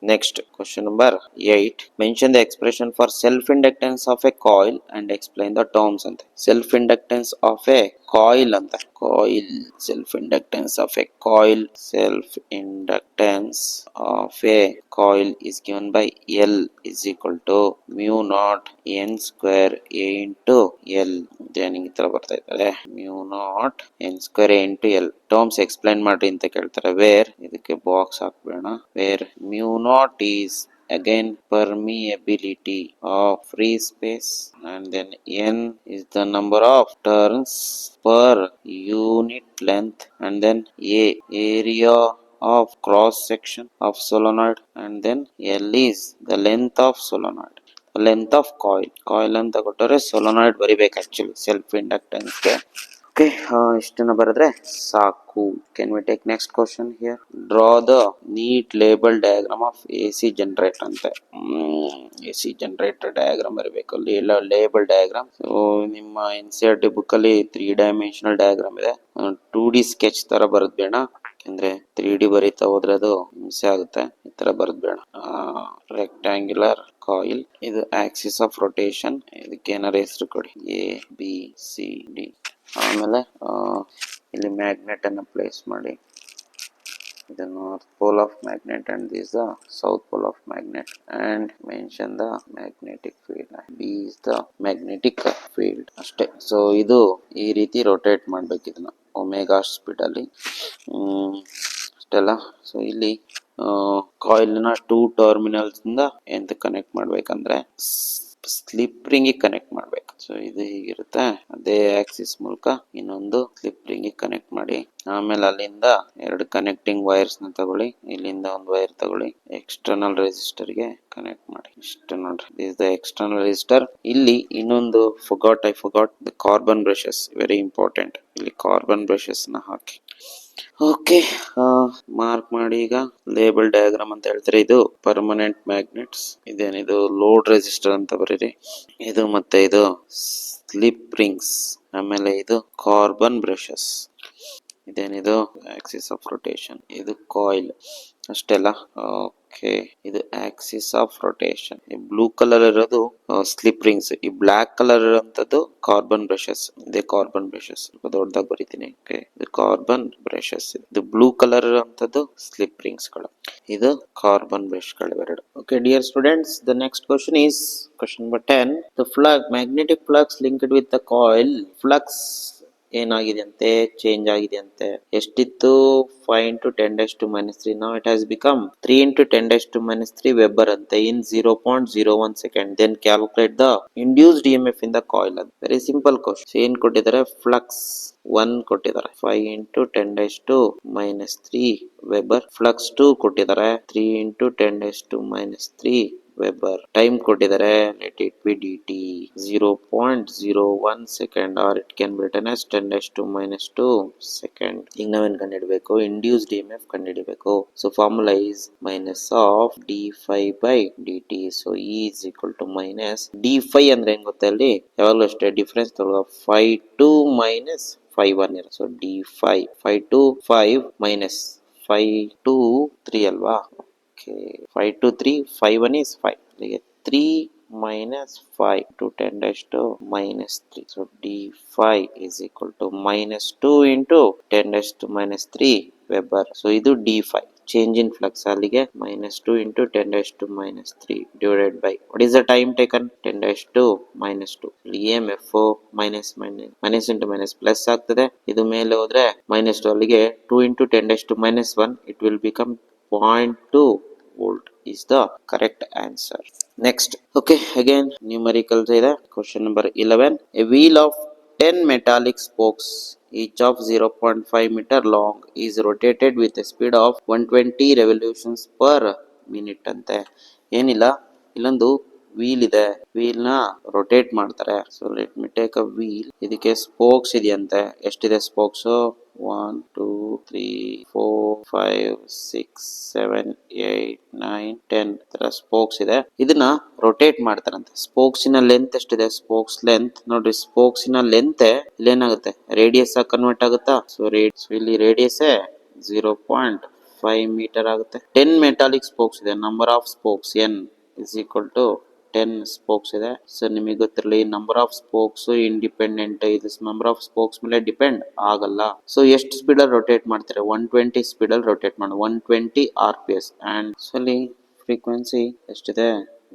Next, question number 8. Mention the expression for self-inductance of a coil and explain the terms ante. Self-inductance of a coil ante. Coil. Self-inductance of a coil. Self-inductance of a coil is given by L is equal to mu naught N square A into L. ನಿಂಗೆ ಈ ತರ ಬರ್ತಾ ಇದ್ದಾರೆ mu naught N square A into L. Terms explain ಮಾಡ್ರಿ ಅಂತ ಕೇಳ್ತಾರೆ. ವೇರ್ ಇದಕ್ಕೆ ಬಾಕ್ಸ್ ಹಾಕ್ಬೇಡ. Where mu naught is again permeability of free space and then N is the number of turns per unit length and then A area of cross section of solenoid and then L is the length of solenoid. Length of coil ಅಂತ ಕೊಟ್ಟರೆ solenoid ಬರಿಬೇಕು actually self inductance ಗೆ. ಓಕೆ, ಇಷ್ಟನ್ನ ಬರೆದ್ರೆ ಸಾಕು. Can we take next question here. Draw the neat label diagram of AC generator ಅಂತೆ. AC ಜನರೇಟರ್ ಡಯಾಗ್ರಾಮ್ ಬರಬೇಕು. ಅಲ್ಲಿ ಎಲ್ಲ ಲೇಬಲ್ ಡಯಾಗ್ರಾಮ್. ಸೊ ನಿಮ್ಮ NCERT ಬುಕ್ ಅಲ್ಲಿ 3 ಡೈಮೆನ್ಷನಲ್ ಡಯಾಗ್ರಾಮ್ ಇದೆ. 2D ಸ್ಕೆಚ್ ತರ ಬರದ್ ಬೇಡ, ಯಾಕಂದ್ರೆ 3D ಬರೀತಾ ಹೋದ್ರೆ ಅದು ಹಿಂಸೆ ಆಗುತ್ತೆ. ಈ ತರ ಬರದ್ ಬೇಡ. ರೆಕ್ಟ್ಯಾಂಗ್ಯುಲರ್ ಕಾಯಿಲ್, ಇದು ಆಕ್ಸಿಸ್ ಆಫ್ ರೊಟೇಷನ್, ಇದಕ್ಕೆ ಏನಾರ ಹೆಸರು ಕೊಡಿ, ABCD. ಆಮೇಲೆ ಇಲ್ಲಿ ಮ್ಯಾಗ್ನೆಟ್ ಅನ್ನು ಪ್ಲೇಸ್ ಮಾಡಿ. ಇದು north pole of magnet and this the south pole of magnet and mention the magnetic field. B is the magnetic field ಅಷ್ಟೇ. ಸೊ ಇದು ಈ ರೀತಿ ರೊಟೇಟ್ ಮಾಡ್ಬೇಕು ಇದನ್ನ ಒಮೆಗಾ ಸ್ಪೀಡ್ ಅಲ್ಲಿ. ಅಷ್ಟೆಲ್ಲ. ಸೊ ಇಲ್ಲಿ ಕಾಯಿಲ್ ನ 2 ಟರ್ಮಿನಲ್ಸ್ ಇಂದ ಎಂತ ಕನೆಕ್ಟ್ ಮಾಡ್ಬೇಕಂದ್ರೆ ಸ್ಲಿಪ್ ರಿಂಗ್ ಕನೆಕ್ಟ್ ಮಾಡ್ಬೇಕು. ಸೊ ಇದು ಹೀಗಿರುತ್ತೆ. ಅದೇ ಆಕ್ಸಿಸ್ ಮೂಲಕ ಇನ್ನೊಂದು ಸ್ಲಿಪ್ ರಿಂಗ್ ಕನೆಕ್ಟ್ ಮಾಡಿ. ಆಮೇಲೆ ಅಲ್ಲಿಂದ 2 ಕನೆಕ್ಟಿಂಗ್ ವೈರ್ಸ್ ನ ತಗೊಳ್ಳಿ. ಇಲ್ಲಿಂದ ಒಂದು ವೈರ್ ತಗೊಳ್ಳಿ, ಎಕ್ಸ್ಟರ್ನಲ್ ರೆಸಿಸ್ಟರ್ ಗೆ ಕನೆಕ್ಟ್ ಮಾಡಿ. ಇಷ್ಟ ನೋಡ್ರಿ, ದಿಸ್ ದ ಎಕ್ಸ್ಟರ್ನಲ್ ರೆಸಿಸ್ಟರ್. ಇಲ್ಲಿ ಇನ್ನೊಂದು I forgot the carbon brushes, very important. ಇಲ್ಲಿ ಕಾರ್ಬನ್ ಬ್ರಷಸ್ ನ ಹಾಕಿ. ಓಕೆ, ಮಾರ್ಕ್ ಮಾಡಿ. ಈಗ ಲೇಬಲ್ ಡಯಾಗ್ರಾಮ್ ಅಂತ ಹೇಳ್ತಾರೆ. ಇದು ಪರ್ಮನೆಂಟ್ ಮ್ಯಾಗ್ನೆಟ್ಸ್, ಇದೇನಿದು ಲೋಡ್ ರೆಸಿಸ್ಟರ್ ಅಂತ ಬರೀರಿ. ಇದು ಮತ್ತೆ ಇದು ಸ್ಲಿಪ್ ರಿಂಗ್ಸ್, ಆಮೇಲೆ ಇದು ಕಾರ್ಬನ್ ಬ್ರಷಸ್, ಇದೇನಿದು ಆಕ್ಸಿಸ್ ಆಫ್ ರೊಟೇಷನ್, ಇದು ಕಾಯಿಲ್. ಅಷ್ಟೆಲ್ಲ. ಓಕೆ, ಇದು ಆಕ್ಸಿಸ್ ಆಫ್ ರೊಟೇಷನ್. ಈ ಬ್ಲೂ ಕಲರ್ ಇರೋದು ಸ್ಲಿಪ್ ರಿಂಗ್ಸ್, ಈ ಬ್ಲಾಕ್ ಕಲರ್ ಇರೋಂಥದ್ದು ಕಾರ್ಬನ್ ಬ್ರಷಸ್. ಇದೇ ಕಾರ್ಬನ್ ಬ್ರಷಸ್, ಸ್ವಲ್ಪ ದೊಡ್ಡದಾಗಿ ಬರೀತೀನಿ. ಓಕೆ, ಇದು ಕಾರ್ಬನ್ ಬ್ರಷಸ್. ಇದು ಬ್ಲೂ ಕಲರ್ ಇರೋಂಥದ್ದು ಸ್ಲಿಪ್ ರಿಂಗ್ಸ್ ಗಳು, ಇದು ಕಾರ್ಬನ್ ಬ್ರಷ್ ಗಳು ಎರಡು. Okay dear students, the next question is question number 10. The magnetic flux linked with the coil. Flux ಏನಾಗಿದೆ ಅಂತೆ, ಚೇಂಜ್ ಆಗಿದೆ ಅಂತೆ. ಎಷ್ಟಿತ್ತು? 5 into 10⁻³ now it has become 3 into 10⁻³ Weber ante in 0.01 second. Then calculate the induced EMF in the coil. Very simple question. ಏನ್ ಕೊಟ್ಟಿದ್ದಾರೆ? ಫ್ಲಕ್ಸ್ 1 ಕೊಟ್ಟಿದ್ದಾರೆ, 5 into 10⁻³ Weber. ಫ್ಲಕ್ಸ್ 2 ಕೊಟ್ಟಿದ್ದಾರೆ, 3 into 10⁻³ Weber. ಟೈಮ್ ಕೊಟ್ಟಿದ್ದಾರೆ, let it be dt 0.01 second or it can be written as 10⁻² second. ಈಗ ನಾವೇನ್ ಕಂಡುಹಿಡಬೇಕು? ಇಂಡ್ಯೂಸ್ಡ್ EMF ಕಂಡುಹಿಡಬೇಕು. So formula is minus of d∅ by dt. So E is equal to minus d∅ ಅಂದ್ರೆ ಏನ್ ಗೊತ್ತಾ? ಅಲ್ಲಿ ಯಾವಾಗಲೂ ಅಷ್ಟೇ ಡಿಫರೆನ್ಸ್ ತಗೊಳ್ಳುವ. 5 2 minus 5 1 ಇರುತ್ತೆ. ಸೊ d∅, 5 2 5 minus 5 2 3 ಅಲ್ವಾ? 5 2 3 5 1 is 5. 3 minus 5 to 10⁻³ so d∅ is equal to minus 2 into 10⁻³ Weber. so ಇದು d∅, change in flux. ಅಲ್ಲಿಗೆ minus 2 into 10⁻³ divided by what is the time taken? 10⁻². EMF minus into minus plus ಆಗ್ತದೆ. ಇದು ಮೇಲೆ ಹೋದ್ರೆ minus 2, ಅಲ್ಲಿಗೆ 2 into 10⁻⁻1 it will become 0.2 volt is the correct answer. Next, okay, again numericals ಇದೆ. Question number 11. A wheel of 10 metallic spokes, each of 0.5 meter long, is rotated with a speed of 120 revolutions per minute ಅಂತೆ. ಏನಿಲ್ಲ, ಇಲ್ಲೊಂದು ವೀಲ್ ಇದೆ, ವೀಲ್ ನ ರೊಟೇಟ್ ಮಾಡ್ತಾರೆ. So let me take a wheel. ಇದಕ್ಕೆ ಸ್ಪೋಕ್ಸ್ ಇದೆಯಂತೆ. ಎಷ್ಟಿದೆ ಸ್ಪೋಕ್ಸ್? 1 2 3 4 5 6 7 8 9 10 ತರ ಸ್ಪೋಕ್ಸ್ ಇದೆ. ಇದನ್ನ ರೊಟೇಟ್ ಮಾಡ್ತಾರಂತೆ. ಸ್ಪೋಕ್ಸಿನ ಲೆಂತ್ ಎಷ್ಟಿದೆ? ಸ್ಪೋಕ್ಸ್ ಲೆಂತ್ ನೋಡ್ರಿ, ಸ್ಪೋಕ್ಸಿನ ಲೆಂತ್ ಇಲ್ಲೇನಾಗುತ್ತೆ? ರೇಡಿಯಸ್ ಆಗಿ ಕನ್ವರ್ಟ್ ಆಗುತ್ತಾ? ಸೊ ಇಲ್ಲಿ ರೇಡಿಯಸ್ 0.5 ಮೀಟರ್ ಆಗುತ್ತೆ. 10 ಮೆಟಾಲಿಕ್ ಸ್ಪೋಕ್ಸ್ ಇದೆ. Number of spokes n is equal to 10 spokes ಇದೆ. ಸೊ ನಿಮಗೆ ಗೊತ್ತಿರಲಿ ನಂಬರ್ ಆಫ್ ಸ್ಪೋಕ್ಸ್ ಇಂಡಿಪೆಂಡೆಂಟ್, ಇದು ನಂಬರ್ ಆಫ್ ಸ್ಪೋಕ್ಸ್ ಮೇಲೆ ಡಿಪೆಂಡ್ ಆಗಲ್ಲ. ಸೊ ಎಷ್ಟು ಸ್ಪೀಡ್ ಅಲ್ಲಿ ರೊಟೇಟ್ ಮಾಡ್ತಾರೆ? 120 ಸ್ಪೀಡ್ ಅಲ್ಲಿ ರೊಟೇಟ್ ಮಾಡಿ 120 RPS. ಅಂಡ್ ಸೊ ಅಲ್ಲಿ ಫ್ರೀಕ್ವೆನ್ಸಿ ಎಷ್ಟಿದೆ?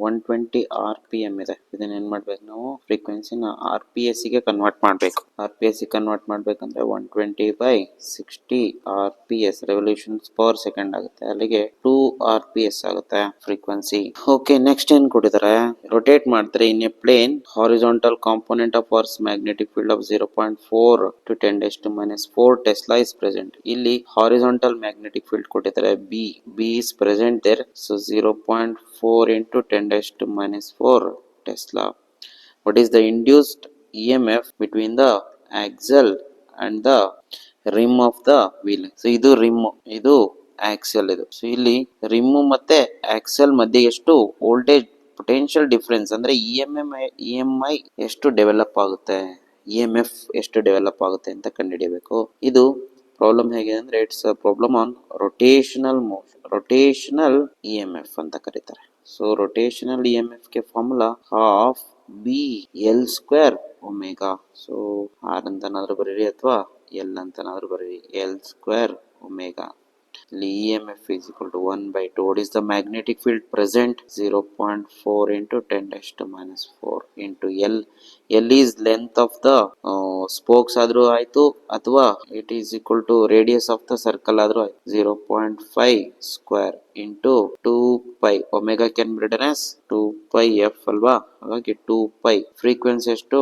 120 RPM ಇದೆ. ಇದನ್ನ ಏನ್ ಮಾಡ್ಬೇಕು ನಾವು? ಫ್ರೀಕ್ವೆನ್ಸಿನ RPS ಗೆ ಕನ್ವರ್ಟ್ ಮಾಡ್ಬೇಕು. RPS ಗೆ ಕನ್ವರ್ಟ್ ಮಾಡ್ಬೇಕಂದ್ರೆ 120/60 RPS ರೆವಲ್ಯೂಷನ್ಸ್ ಪರ್ ಸೆಕೆಂಡ್ ಆಗುತ್ತೆ. ಅಲ್ಲಿಗೆ 2 RPS ಆಗುತ್ತೆ ಫ್ರೀಕ್ವೆನ್ಸಿ. ಓಕೆ, ನೆಕ್ಸ್ಟ್ ಏನ್ ಕೊಟ್ಟಿದ್ದಾರೆ? ರೊಟೇಟ್ ಮಾಡ್ತಾರೆ in a plane horizontal component of earth's magnetic field of 0.4 to 10⁻⁴ tesla is present. ಇಲ್ಲಿ ಹಾರಿಜಾಂಟಲ್ ಮ್ಯಾಗ್ನೆಟಿಕ್ ಫೀಲ್ಡ್ ಕೊಟ್ಟಿದ್ದಾರೆ B is present there. So 0.4 into 10⁻⁴ Tesla. What is the induced EMF between the axle and the rim of the wheel? So ಇದು rim, ಇದು ಆಕ್ಸೆಲ್. ಇದು ಸೊ ಇಲ್ಲಿ ರಿಮ್ ಮತ್ತೆ ಆಕ್ಸೆಲ್ ಮಧ್ಯೆ ಎಷ್ಟು ವೋಲ್ಟೇಜ್ ಪೊಟೆನ್ಶಿಯಲ್ ಡಿಫರೆನ್ಸ್ ಅಂದ್ರೆ EMI ಎಷ್ಟು ಡೆವಲಪ್ ಆಗುತ್ತೆ, EMF ಎಷ್ಟು ಡೆವಲಪ್ ಆಗುತ್ತೆ ಅಂತ ಕಂಡುಹಿಡಿಯಬೇಕು. ಇದು ಪ್ರಾಬ್ಲಮ್ ಹೇಗೆ ಅಂದ್ರೆ it's a problem on rotational motion, rotational EMF ಅಂತ ಕರೀತಾರೆ. ಸೊ ರೋಟೇಷನಲ್ EMF ಗೆ formula half BL² omega. So R ಅಂತನಾದ್ರೂ ಬರೀರಿ ಅಥವಾ ಎಲ್ ಅಂತನಾದ್ರೂ ಬರೀರಿ, L² ಒಮೆಗಾ. ಇಲ್ಲಿ EMF is equal to 1/2. What is the magnetic field present? 0.4 into 10⁻⁴ into L. L is length of the spokes ಆದ್ರೂ ಆಯ್ತು, ಅಥವಾ it is equal to radius of the circle ಆದ್ರೂ ಆಯ್ತು. 0.5 square into 2π. Omega can be written as 2πf ಅಲ್ವಾ? ಹಾಗಾಗಿ 2π. ಫ್ರೀಕ್ವೆನ್ಸಿ ಎಷ್ಟು?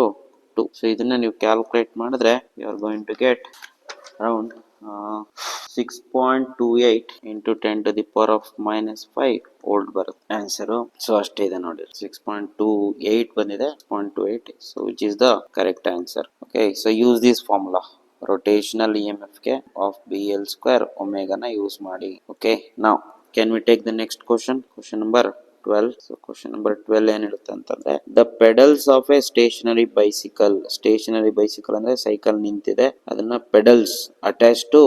2. ಸೊ ಇದನ್ನ ನೀವು ಕ್ಯಾಲ್ಕುಲೇಟ್ ಮಾಡಿದ್ರೆ you are going to get around 6.28 into 10⁻⁻⁵ volt ಬರುತ್ತೆ ಆನ್ಸರ್. ಸೊ ಅಷ್ಟೇ ಇದೆ ನೋಡಿ, 6.28 ಬಂದಿದೆ, 6.28. So which is the correct answer. Okay, so use this formula rotational EMF ಗೆ of BL² ಒಮೆಗಾನ ಯೂಸ್ ಮಾಡಿ. Okay, now can we take the next question number 12. So question number 12 ಏನ್ ಹೇಳುತ್ತೆ ಅಂತಂದ್ರೆ, the pedals of a stationary bicycle. Stationary bicycle ಅಂದ್ರೆ ಸೈಕಲ್ ನಿಂತಿದೆ, ಅದನ್ನ pedals attach to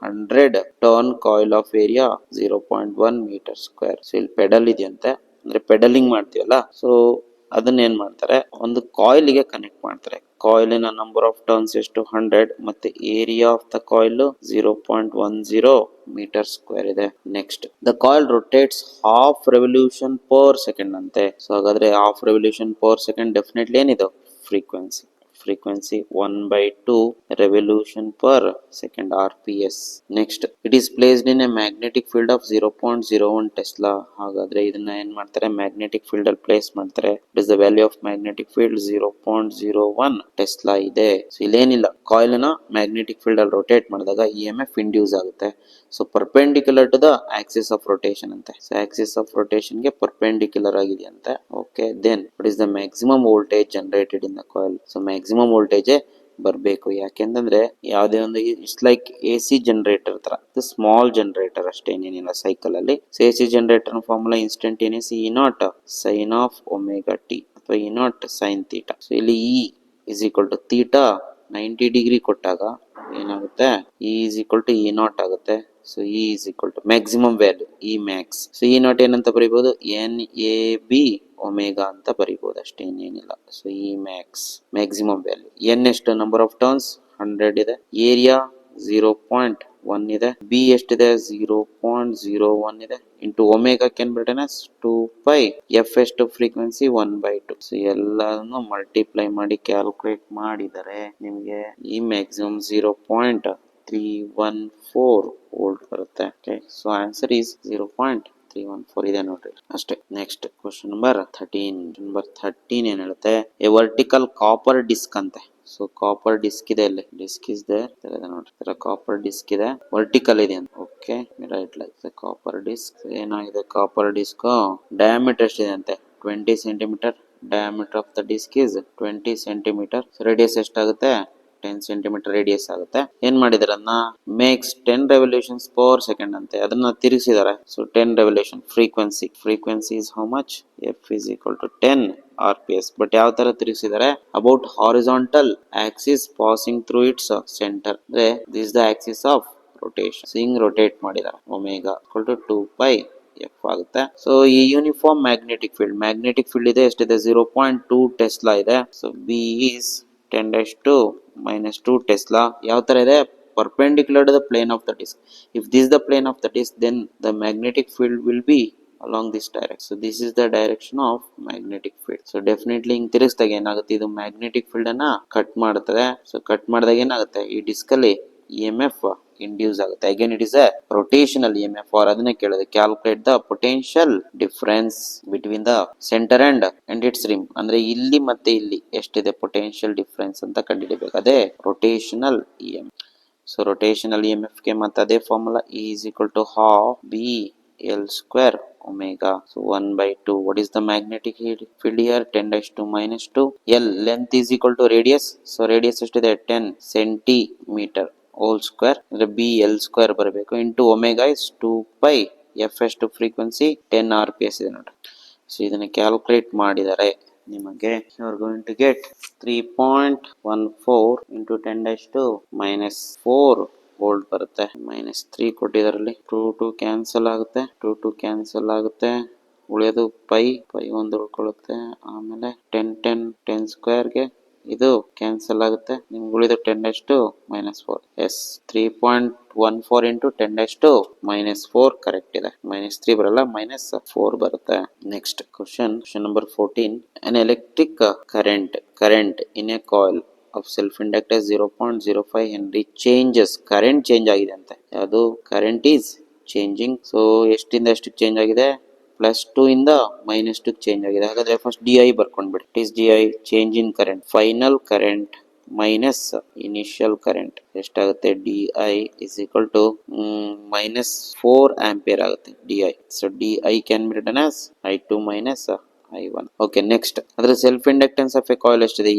100 turn coil of area 0.1 metre square. So ಇಲ್ಲಿ ಪೆಡಲ್ ಇದೆಯಂತೆ, ಅಂದ್ರೆ ಪೆಡಲಿಂಗ್ ಮಾಡ್ತೀವಲ್ಲ, ಸೊ ಅದನ್ನ ಏನ್ ಮಾಡ್ತಾರೆ, ಒಂದು ಕಾಯಿಲ್ ಗೆ ಕನೆಕ್ಟ್ ಮಾಡ್ತಾರೆ. ಕಾಯಿಲಿನ ನಂಬರ್ ಆಫ್ ಟರ್ನ್ಸ್ ಎಷ್ಟು? 100 ಮತ್ತೆ area of the coil 0.10 meter square ಇದೆ. Next, the coil rotates half revolution per second ಅಂತೆ. ಸೊ ಹಾಗಾದ್ರೆ half revolution per second definitely ಏನಿದೆ? Frequency 1/2 revolution per second RPS. Next, it is placed in a magnetic field of 0.01 Tesla. ಹಾಗಾದ್ರೆ ಇದನ್ನ ಏನ್ ಮಾಡ್ತಾರೆ? ಮ್ಯಾಗ್ನೆಟಿಕ್ ಫೀಲ್ಡ್ ಅಲ್ಲಿ ಪ್ಲೇಸ್ ಮಾಡ್ತಾರೆ. What is the value of magnetic field? 0.01 Tesla ಇದೆ. ಸೊ ಇಲ್ಲೇನಿಲ್ಲ, ಕಾಯಿಲ್ ನ ಮ್ಯಾಗ್ನೆಟಿಕ್ ಫೀಲ್ಡ್ ಅಲ್ಲಿ ರೊಟೇಟ್ ಮಾಡಿದಾಗ EMF ಇಂಡ್ಯೂಸ್ ಆಗುತ್ತೆ. So perpendicular to the axis of rotation ಅಂತೆ. ಸೊ ಆಕ್ಸಿಸ್ ಆಫ್ ರೊಟೇಷನ್ ಗೆ ಪರ್ಪೆಂಡಿಕ್ಯುಲರ್ ಆಗಿದೆ ಅಂತೆ. Okay, then what is the maximum voltage generated in the coil? So maximum voltage ಬರಬೇಕು. ಯಾಕೆಂತಂದ್ರೆ ಯಾವುದೇ ಒಂದು ಇಟ್ಸ್ ಲೈಕ್ AC ಜನರೇಟರ್ ತರ, ಸ್ಮಾಲ್ ಜನರೇಟರ್ ಅಷ್ಟೇ, ಏನೇನಿಲ್ಲ ಸೈಕಲ್ ಅಲ್ಲಿ. AC generator formula instantaneous E0 sine of omega T ಅಥವಾ E0 ಸೈನ್ ಥೀಟಾ. ಸೊ ಇಲ್ಲಿ E is equal to theta 90 degree ಕೊಟ್ಟಾಗ ಏನಾಗುತ್ತೆ? E is equal to E0 ಆಗುತ್ತೆ. So E is equal to maximum value E max. So E0 ಏನಂತ ಬರೀಬಹುದು? NAB ಒಮೆಗಾ ಅಂತ ಬರೀಬಹುದು ಅಷ್ಟೇ, ಏನೇನಿಲ್ಲ. So E max maximum value. N ಎಷ್ಟು? ನಂಬರ್ ಆಫ್ ಟರ್ನ್ಸ್ 100 ಇದೆ, ಏರಿಯಾ 0.1 ಇದೆ, B ಎಷ್ಟಿದೆ? 0.01 ಇದೆ, into omega can be written as 2π. F ಎಷ್ಟು? ಫ್ರೀಕ್ವೆನ್ಸಿ 1/2. ಸೊ ಎಲ್ಲಾನು ಮಲ್ಟಿಪ್ಲೈ ಮಾಡಿ ಕ್ಯಾಲ್ಕುಲೇಟ್ ಮಾಡಿದರೆ ನಿಮಗೆ ಈ ಮ್ಯಾಕ್ಸಿಮಮ್ 0.314 ವೋಲ್ಟ್ ಬರುತ್ತೆ. ಓಕೆ, ಸೊ ಆನ್ಸರ್ ಈಸ್ 0.314 ಇದೆ ನೋಡ್ರಿ ಅಷ್ಟೇ. ನೆಕ್ಸ್ಟ್ ಕ್ವಶನ್ ನಂಬರ್ 13 ಏನ್ ಹೇಳುತ್ತೆ? ಎ ವರ್ಟಿಕಲ್ ಕಾಪರ್ ಡಿಸ್ಕ್ ಅಂತೆ. ಸೊ ಕಾಪರ್ ಡಿಸ್ಕ್ ಇದೆ, ಇಲ್ಲಿ ಡಿಸ್ಕ್ ಇಸ್ ದೇರ್ ನೋಡ್ರಿ, ಕಾಪರ್ ಡಿಸ್ಕ್ ಇದೆ, ವರ್ಟಿಕಲ್ ಇದೆ ಅಂತ. Okay, right, like copper disc ಏನಾಗಿದೆ? ಕಾಪರ್ ಡಿಸ್ಕ್ ಡಯಾಮೀಟರ್ ಎಷ್ಟಿದೆ ಅಂತೆ? 20 centimetre. Diameter of the disc is 20 centimetre. Radius ಎಷ್ಟಾಗುತ್ತೆ? 10 ಸೆಂಟಿಮೀಟರ್ ರೇಡಿಯಸ್ ಆಗುತ್ತೆ. ಏನ್ ಮಾಡಿದಾರೆ? ಅದನ್ನ ಮೇಕ್ಸ್ 10 ರೆವಲ್ಯೂಷನ್ಸ್ ಪರ್ ಸೆಕೆಂಡ್ ಅಂತೆ, ಅದನ್ನ ತಿರುಗಿಸಿದಾರೆ. So 10 revolution. Frequency is how much? F is equal to 10 RPS. But ಯಾವ ತರ ತಿರುಗಿಸಿದಾರೆ? About horizontal axis passing through its centre. ಅಂದ್ರೆ this the axis of rotation. So ಹಿಂಗ್ ರೊಟೇಟ್ ಮಾಡಿದಾರೆ. Omega equal to 2 pi F ಆಗುತ್ತೆ. ಸೊ ಈ ಯೂನಿಫಾರ್ಮ್ ಮ್ಯಾಗ್ನೆಟಿಕ್ ಫೀಲ್ಡ್ ಇದೆ, ಎಷ್ಟಿದೆ 0.2 ಟೆಸ್ಲಾ ಇದೆ. So B is 10⁻⁻2 tesla. ಯಾವ ತರ ಇದೆ? perpendicular to the plane of the disk. If this is the plane of the disk, then the magnetic field will be along this direction. So this is the direction of magnetic field. So definitely ಹಿಂಗ್ ತಿರುಗಿಸಿದಾಗ ಏನಾಗುತ್ತೆ, ಇದು ಮ್ಯಾಗ್ನೆಟಿಕ್ ಫೀಲ್ಡ್ ಅನ್ನ ಕಟ್ ಮಾಡುತ್ತದೆ. ಸೊ ಕಟ್ ಮಾಡಿದಾಗ ಏನಾಗುತ್ತೆ, ಈ ಡಿಸ್ಕ್ ಅಲ್ಲಿ EMF ಇಂಡ್ಯೂಸ್ ಆಗುತ್ತೆ. Again it is a rotational EMF. ಆರ್ ಅದನ್ನೇ ಕೇಳೋದು, calculate the potential difference between the centre and its rim. ಅಂದ್ರೆ ಇಲ್ಲಿ ಮತ್ತೆ ಇಲ್ಲಿ ಎಷ್ಟಿದೆ ಪೊಟೆನ್ಶಿಯಲ್ ಡಿಫರೆನ್ಸ್ ಅಂತ ಕಂಡುಹಿಡಿಬೇಕು. ಅದೇ rotational EMF. So rotational EMF ಗೆ ಮತ್ತೆ ಅದೇ formula, E is equal to half B L square omega. So 1/2. What is the magnetic field here? 10⁻⁻². L length is equal to radius. So radius ಎಷ್ಟಿದೆ? 10 centimeter whole square. ಅಂದ್ರೆ B L square ಬರಬೇಕು. Into omega is 2 pi. F ಎಷ್ಟು ಫ್ರೀಕ್ವೆನ್ಸಿ? 10 RPS ಇದೆ ನೋಡಿ. ಸೊ ಇದನ್ನ ಕ್ಯಾಲ್ಕುಲೇಟ್ ಮಾಡಿದರೆ ನಿಮಗೆ you are going to get 3.14 into 10⁻⁻4 volt ಬರುತ್ತೆ. -3 ಕೊಟ್ಟಿದಾರಲ್ಲಿ 2 ಕ್ಯಾನ್ಸಲ್ ಆಗುತ್ತೆ. ಉಳಿಯೋದು ಪೈ ಒಂದು ಉಳ್ಕೊಳ್ಳುತ್ತೆ. ಆಮೇಲೆ 10 ಸ್ಕ್ವೇರ್ಗೆ ಇದು ಕ್ಯಾನ್ಸಲ್ ಆಗುತ್ತೆ. ನಿಮ್ಗೆ ಉಳಿದು 10⁻⁻4. ಎಸ್ 3.14 into 10⁻⁻4 ಕರೆಕ್ಟ್ ಇದೆ. -3 ಬರಲ್ಲ, -4 ಬರುತ್ತೆ. Next question number 14. An electric current in a coil of self-inductance 0.05 Henry changes. Current change ಆಗಿದೆ ಅಂತೆ. ಯಾವುದು? Current is changing. ಸೊ ಎಷ್ಟಿಂದ ಎಷ್ಟು ಚೇಂಜ್ ಆಗಿದೆ? +2 ಇಂದ -2 ಚೇಂಜ್ ಆಗಿದೆ. ಹಾಗಾದ್ರೆ ಫಸ್ಟ್ DI ಬರ್ಕೊಂಡ್ಬಿಡಿ. It is DI change in current. Final current minus initial current ಎಷ್ಟಾಗುತ್ತೆ? DI is equal to -4 ampere ಆಗುತ್ತೆ DI. So DI can be written as I2 minus I1. Okay, next ಅದರ self inductance of a coil ಎಷ್ಟಿದೆ?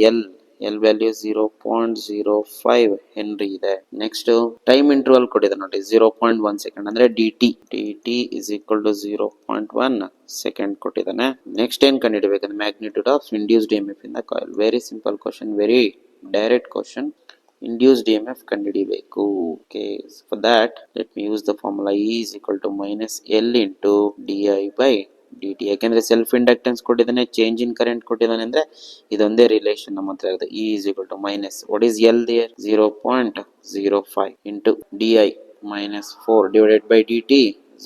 L ವ್ಯಾಲ್ಯೂ 0.05 ಹೆನ್ರಿ ಇದೆ. ನೆಕ್ಸ್ಟ್ ಟೈಮ್ ಇಂಟರ್ವಲ್ ಕೊಟ್ಟಿದೆ ನೋಡಿ, 0.1 ಸೆಕೆಂಡ್. ಅಂದ್ರೆ dt is equal to 0.1 second ಕೊಟ್ಟಿದ್ದಾನೆ. ನೆಕ್ಸ್ಟ್ ಏನ್ ಕಂಡುಹಿಡಬೇಕಂದ್ರೆ magnitude of induced EMF in the coil. Very simple question, very direct question. induced EMF ಕಂಡುಹಿಡಿಬೇಕು. Okay, for that let me use the formula. E is equal to -L into DI by dt. ಯಾಕೆಂದ್ರೆ ಸೆಲ್ಫ್ ಇಂಡಕ್ಟೆನ್ಸ್ ಕೊಟ್ಟಿದ್ದಾನೆ, ಚೇಂಜ್ ಇನ್ ಕರೆಂಟ್ ಕೊಟ್ಟಿದ್ದಾನೆ, ಅಂದ್ರೆ ಇದೊಂದೇ ರಿಲೇಷನ್ ನಮ್ಮ ಹತ್ರ ಇದೆ. E is equal to minus what is L there? 0.05 into DI -4 divided by dt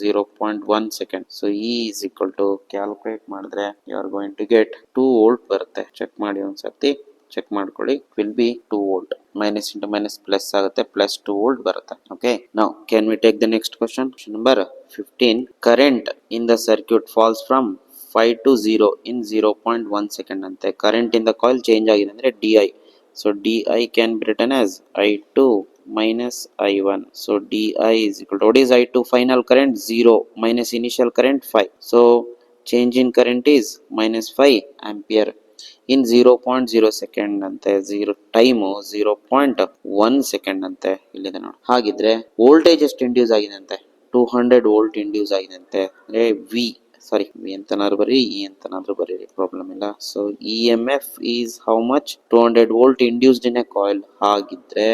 0.1 second. So E is equal to calculate ಮಾಡಿದ್ರೆ you are going to get 2 volt ಬರುತ್ತೆ. ಚೆಕ್ ಮಾಡಿ ಒಂದ್ಸತಿ, ಚೆಕ್ ಮಾಡ್ಕೊಳ್ಳಿ. Will be 2 volt. Minus into minus plus ಆಗುತ್ತೆ, ಪ್ಲಸ್ 2 ವೋಲ್ಟ್ ಬರುತ್ತೆ. Okay, now can we take the next question number 15. Current in the circuit falls from 5 to 0 in 0.1 second ಅಂತೆ. Current in the coil change ಆಗಿದೆ ಅಂದ್ರೆ DI. So DI can be written as I2 minus I1. So DI is equal to what is I2? Final current 0 minus initial current 5. So change in current is -5 ampere in 0.0 second ಅಂತೆ. ಟೈಮು 0.1 ಸೆಕೆಂಡ್ ಅಂತೆ ಇಲ್ಲಿದೆ ನೋಡಿ. ಹಾಗಿದ್ರೆ ವೋಲ್ಟೇಜ್ ಎಷ್ಟು ಇಂಡ್ಯೂಸ್ ಆಗಿದೆ ಅಂತೆ? 200 ವೋಲ್ಟ್ ಇಂಡ್ಯೂಸ್ ಆಗಿದೆ ಅಂತೆ. ಅಂದ್ರೆ ವಿ ಅಂತನಾದ್ರು ಬರೀ, E ಅಂತನಾದ್ರು ಬರೀರಿ, ಪ್ರಾಬ್ಲಮ್ ಇಲ್ಲ. So EMF is how much? 200 volt induced in a coil. ಹಾಗಿದ್ರೆ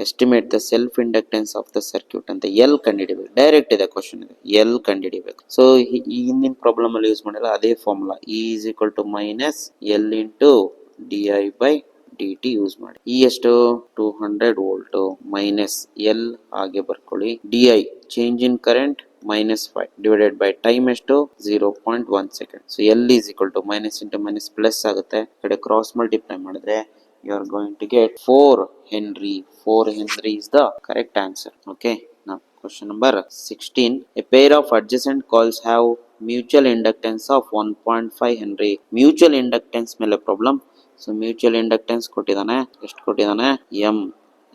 estimate the self inductance of the circuit ಅಂತ L ಕಂಡುಹಿಡಿಬೇಕು. ಡೈರೆಕ್ಟ್ ಇದೆ ಕ್ವಶನ್, ಇದೆ L ಕಂಡುಹಿಡಿಬೇಕು. ಸೊ ಈ ಹಿಂದಿನ ಪ್ರಾಬ್ಲಮ್ ಅಲ್ಲಿ ಯೂಸ್ ಮಾಡಿಲ್ಲ ಅದೇ formula. E is equal to -L into DI by dt use ಮಾಡಿ. E ಎಷ್ಟು? 200 ವೋಲ್ಟ್ ಮೈನಸ್ L ಹಾಗೆ ಬರ್ಕೊಳ್ಳಿ. DI change in current -5 divided by time ಎಷ್ಟು? 0.1 second. So L is equal to minus into minus plus ಆಗುತ್ತೆ. ಕಡೆ ಕ್ರಾಸ್ ಮಲ್ಟಿಪ್ಲೈ ಮಾಡಿದ್ರೆ you are going to get 4 Henry. 4 Henry is the correct answer. Okay, now question number 16. A pair of adjacent coils have mutual inductance of 1.5 Henry. Mutual inductance ಮೇಲೆ ಪ್ರಾಬ್ಲಮ್. ಸೊ mutual inductance ಕೊಟ್ಟಿದ್ದಾನೆ, ಎಷ್ಟು ಕೊಟ್ಟಿದ್ದಾನೆ?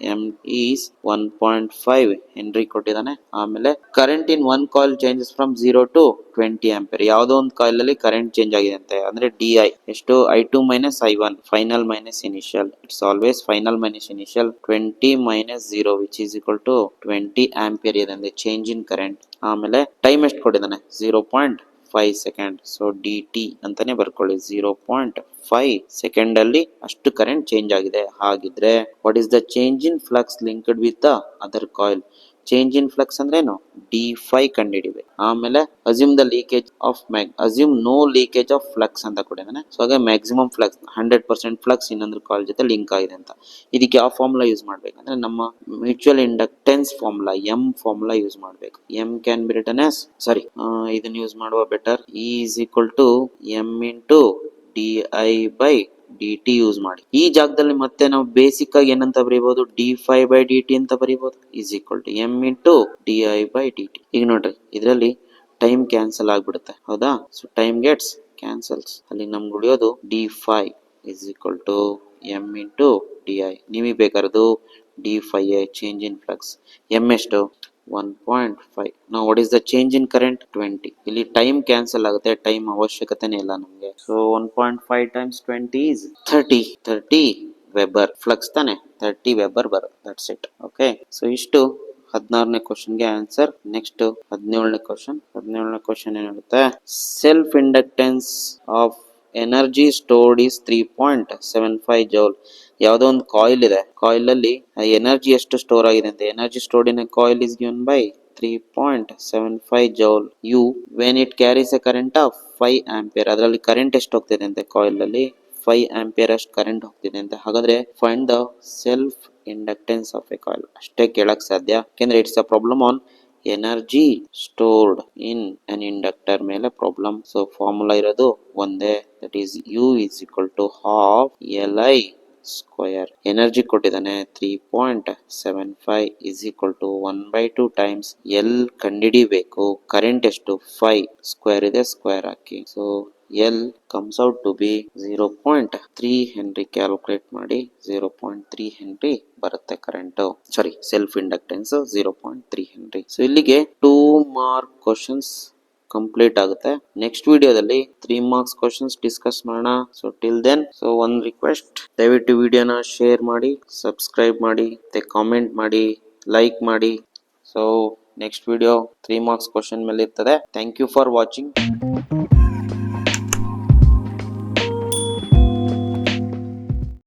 M is 1.5 Henry ಕೊಟ್ಟಿದ್ದಾನೆ. ಆಮೇಲೆ current in one coil changes from 0 to 20 ampere. ಯಾವುದೋ ಒಂದು ಕಾಯಿಲ್ ಅಲ್ಲಿ ಕರೆಂಟ್ ಚೇಂಜ್ ಆಗಿದೆ ಅಂತೆ. ಅಂದ್ರೆ DI ಎಷ್ಟು? I2 minus I1. Final minus initial. It's always final minus initial. 20 minus 0 which is equal to 20 ampere ಇದೆ ಅಂದ್ರೆ ಚೇಂಜ್ ಇನ್ ಕರೆಂಟ್. ಆಮೇಲೆ ಟೈಮ್ ಎಷ್ಟು ಕೊಟ್ಟಿದ್ದಾನೆ? 0.5 ಸೆಕೆಂಡ್. ಸೊ DT ಅಂತಾನೆ ಬರ್ಕೊಳ್ಳಿ. 0.5 ಸೆಕೆಂಡ್ ಅಲ್ಲಿ ಅಷ್ಟು ಕರೆಂಟ್ ಚೇಂಜ್ ಆಗಿದೆ. ಹಾಗಿದ್ರೆ what is the change in flux linked with the other coil? Change in flux ಅಂದ್ರೆ ಏನು, d5 ಕಂಡುಹಿಡಿಬೇಕು. ಆಮೇಲೆ assume the leakage of assume no leakage of flux ಅಂತ ಕೊಟ್ಟಿದ್ದಾನೆ. ಸೊ ಹಾಗೆ ಮ್ಯಾಕ್ಸಿಮಮ್ ಫ್ಲಕ್ಸ್ 100% ಫ್ಲಕ್ಸ್ ಇನ್ನೊಂದು ಕಾಯಿಲ್ ಜೊತೆ ಲಿಂಕ್ ಆಗಿದೆ ಅಂತ. ಇದಕ್ಕೆ ಯಾವ ಫಾರ್ಮುಲಾ ಯೂಸ್ ಮಾಡ್ಬೇಕಂದ್ರೆ ನಮ್ಮ mutual inductance formula M formula use ಮಾಡ್ಬೇಕು. M can be written as ಇದನ್ನ ಯೂಸ್ ಮಾಡುವ better. E is equal to M into D I by D t use ಮಾಡಿ. ಈ ಜಾಗದಲ್ಲಿ ಮತ್ತೆ ನಾವು ಬೇಸಿಕ್ ಆಗಿ ಏನಂತ ಬರೀಬಹುದು, d5/dt ಅಂತ ಬರೀಬಹುದು. Is equal to M into D I by D T. ಈಗ ನೋಡ್ರಿ ಇದರಲ್ಲಿ ಟೈಮ್ ಕ್ಯಾನ್ಸಲ್ ಆಗ್ಬಿಡುತ್ತೆ, ಹೌದಾ? So time gets cancels. ಅಲ್ಲಿ ನಮ್ಗೆ ಉಳಿಯೋದು d5 is equal to M into D I. ನಿಮಗೆ ಬೇಕಾರದು d5 change in flux. M ಎಷ್ಟು 1.5. ನಾವು what is the change in current 20. ಇಲ್ಲಿ ಟೈಮ್ ಕ್ಯಾನ್ಸಲ್ ಆಗುತ್ತೆ, ಟೈಮ್ ಅವಶ್ಯಕತೆನೇ ಇಲ್ಲ ನಮಗೆ. So 1.5 times 20 is 30 weber flux ತಾನೆ, 30 ವೆಬರ್ ಬರುತ್ತೆ. That's it. ಓಕೆ, ಸೊ ಇಷ್ಟು 16ನೇ ಕ್ವಶನ್ಗೆ ಆನ್ಸರ್. ನೆಕ್ಸ್ಟ್ 17ನೇ ಕ್ವಶನ್ ಏನಿರುತ್ತೆ, self inductance of energy stored is 3.75 joule. ಯಾವುದೋ ಒಂದು ಕಾಯಿಲ್ ಇದೆ, ಕಾಯಿಲ್ ಅಲ್ಲಿ ಎನರ್ಜಿ ಎಷ್ಟು ಸ್ಟೋರ್ ಆಗಿದೆ ಅಂತ. Energy stored in a coil is given by 3.75 joule when it carries a current of 5 ampere. ಅದರಲ್ಲಿ ಕರೆಂಟ್ ಎಷ್ಟು ಹೋಗ್ತಿದೆ ಅಂತ, ಕಾಯಿಲ್ ಅಲ್ಲಿ 5 ಆಂಪಿಯರ್ ಅಷ್ಟು ಕರೆಂಟ್ ಹೋಗ್ತಿದೆ ಅಂತ. ಹಾಗಾದ್ರೆ find the self inductance of a coil. ಅಷ್ಟೇ ಕೇಳಕ್ ಸಾಧ್ಯ, ಯಾಕೆಂದ್ರೆ it's a problem on energy stored in an inductor ಮೇಲೆ ಪ್ರಾಬ್ಲಮ್. ಸೊ ಫಾರ್ಮುಲಾ ಇರೋದು ಒಂದೇ, that is U is equal to half L I square. Energy ಕೊಟ್ಟಿದ್ದಾನೆ 3.75 is equal to 1/2 times L ಕಂಡಿಡಿಬೇಕು. ಕರೆಂಟ್ ಎಷ್ಟು 5, ಸ್ಕ್ವೇರ್ ಇದೆ ಸ್ಕ್ವೇರ್ ಹಾಕಿ. So L comes out to be 0.3 henry. Calculate ಮಾಡಿ 0.3 ಹೆನ್ರಿ ಬರುತ್ತೆ current, self inductance 0.3 henry. So ಇಲ್ಲಿಗೆ 2 ಮಾರ್ಕ್ ಕ್ವಶನ್ಸ್ ಕಂಪ್ಲೀಟ್ ಆಗುತ್ತೆ. ನೆಕ್ಸ್ಟ್ ವಿಡಿಯೋದಲ್ಲಿ 3 ಮಾರ್ಕ್ಸ್ ಕ್ವಶನ್ಸ್ ಡಿಸ್ಕಸ್ ಮಾಡೋಣ. ಸೊ ಟಿಲ್ ದೆನ್, ಸೊ ಒಂದು ರಿಕ್ವೆಸ್ಟ್, ದಯವಿಟ್ಟು ವಿಡಿಯೋನ ಶೇರ್ ಮಾಡಿ, ಸಬ್ಸ್ಕ್ರೈಬ್ ಮಾಡಿ, ಮತ್ತೆ ಕಾಮೆಂಟ್ ಮಾಡಿ, ಲೈಕ್ ಮಾಡಿ. So next video 3 marks question ಮೇಲೆ ಇರ್ತದೆ. Thank you for watching.